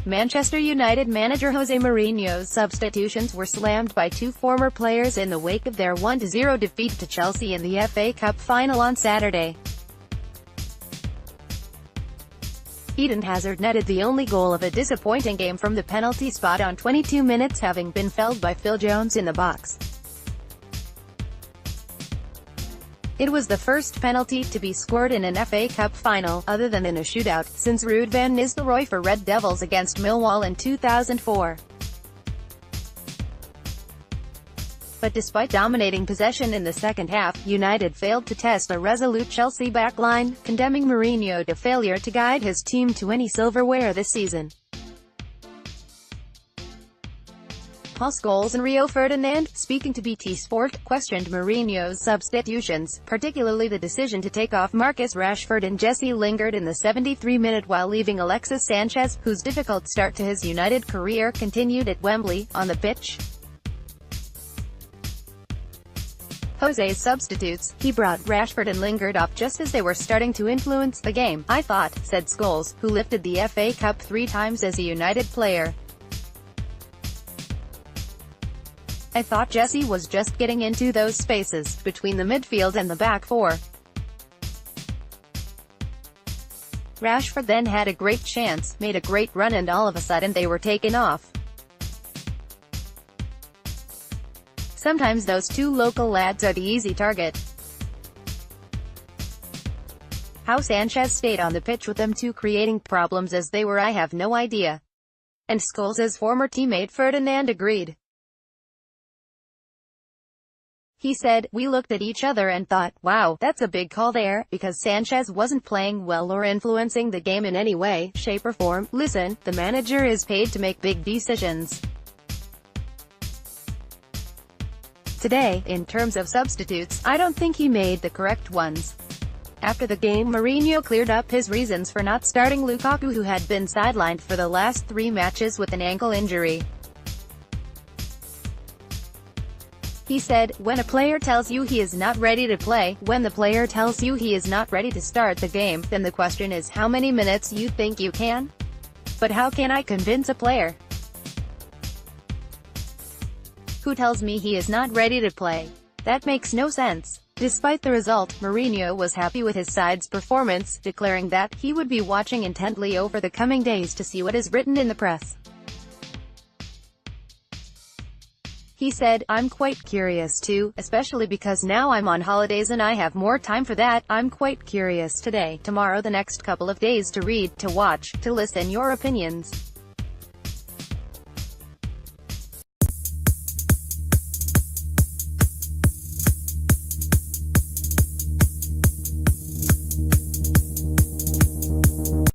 Manchester United manager Jose Mourinho's substitutions were slammed by two former players in the wake of their 1-0 defeat to Chelsea in the FA Cup final on Saturday. Eden Hazard netted the only goal of a disappointing game from the penalty spot on 22 minutes, having been felled by Phil Jones in the box. It was the first penalty to be scored in an FA Cup final, other than in a shootout, since Ruud van Nistelrooy for Red Devils against Millwall in 2004. But despite dominating possession in the second half, United failed to test a resolute Chelsea backline, condemning Mourinho to failure to guide his team to any silverware this season. Paul Scholes and Rio Ferdinand, speaking to BT Sport, questioned Mourinho's substitutions, particularly the decision to take off Marcus Rashford and Jesse Lingard in the 73rd minute while leaving Alexis Sanchez, whose difficult start to his United career continued at Wembley, on the pitch. Jose's substitutes: he brought Rashford and Lingard off just as they were starting to influence the game, I thought, said Scholes, who lifted the FA Cup 3 times as a United player. I thought Jesse was just getting into those spaces, between the midfield and the back four. Rashford then had a great chance, made a great run, and all of a sudden they were taken off. Sometimes those two local lads are the easy target. How Sanchez stayed on the pitch with them two creating problems as they were, I have no idea. And Scholes' former teammate Ferdinand agreed. He said, we looked at each other and thought, wow, that's a big call there, because Sanchez wasn't playing well or influencing the game in any way, shape or form. Listen, the manager is paid to make big decisions. Today, in terms of substitutes, I don't think he made the correct ones. After the game, Mourinho cleared up his reasons for not starting Lukaku, who had been sidelined for the last 3 matches with an ankle injury. He said, when a player tells you he is not ready to play, when the player tells you he is not ready to start the game, then the question is how many minutes you think you can? But how can I convince a player who tells me he is not ready to play? That makes no sense. Despite the result, Mourinho was happy with his side's performance, declaring that he would be watching intently over the coming days to see what is written in the press. He said, I'm quite curious too, especially because now I'm on holidays and I have more time for that. I'm quite curious today, tomorrow, the next couple of days to read, to watch, to listen your opinions.